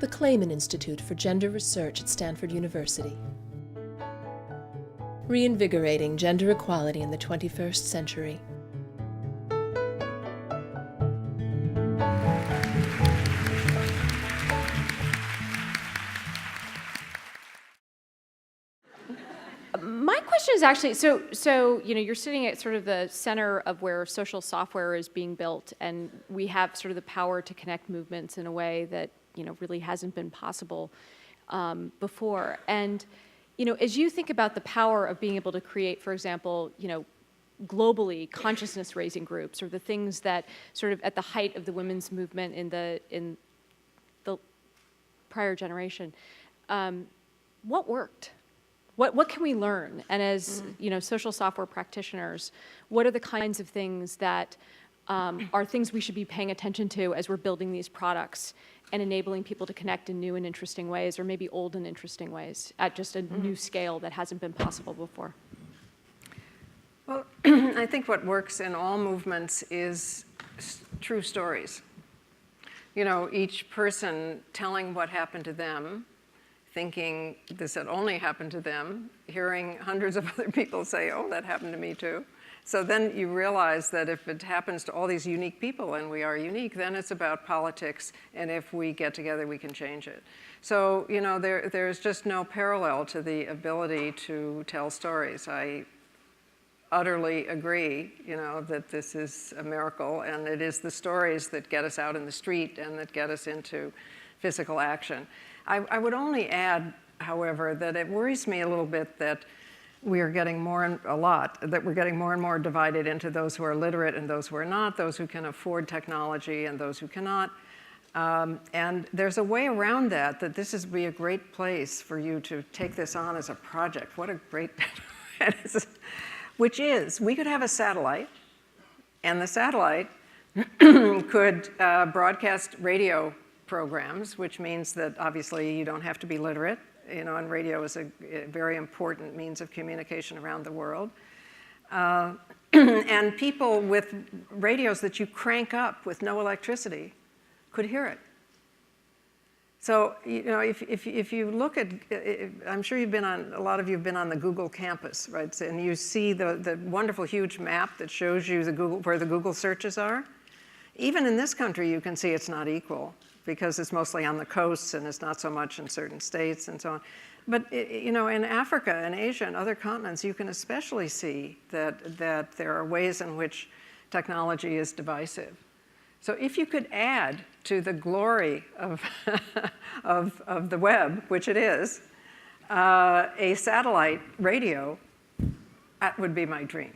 the Clayman Institute for Gender Research at Stanford University. Reinvigorating gender equality in the 21st century. My question is actually, so you're sitting at sort of the center of where social software is being built, and we have sort of the power to connect movements in a way that really hasn't been possible before. And as you think about the power of being able to create, for example, globally consciousness-raising groups, or the things that sort of at the height of the women's movement in the prior generation, what worked? What can we learn? And as social software practitioners, what are the kinds of things that are things we should be paying attention to as we're building these products and enabling people to connect in new and interesting ways, or maybe old and interesting ways, at just a new scale that hasn't been possible before? Well, I think what works in all movements is true stories. Each person telling what happened to them, thinking this had only happened to them, hearing hundreds of other people say, oh, that happened to me too. So then you realize that if it happens to all these unique people, and we are unique, then it's about politics, and if we get together, we can change it. So, there's just no parallel to the ability to tell stories. I utterly agree, that this is a miracle, and it is the stories that get us out in the street and that get us into physical action. I would only add, however, that it worries me a little bit that we are getting that we're getting more and more divided into those who are literate and those who are not, those who can afford technology and those who cannot. And there's a way around that this would be a great place for you to take this on as a project. What a great, which is, we could have a satellite, and the satellite could broadcast radio programs, which means that obviously you don't have to be literate, and radio is a very important means of communication around the world. And people with radios that you crank up with no electricity could hear it. So, if you look at, I'm sure a lot of you have been on the Google campus, right? And you see the wonderful huge map that shows you where the Google searches are. Even in this country, you can see it's not equal, because it's mostly on the coasts and it's not so much in certain states and so on. But in Africa and Asia and other continents, you can especially see that there are ways in which technology is divisive. So if you could add to the glory of, of the web, which it is, a satellite radio, that would be my dream.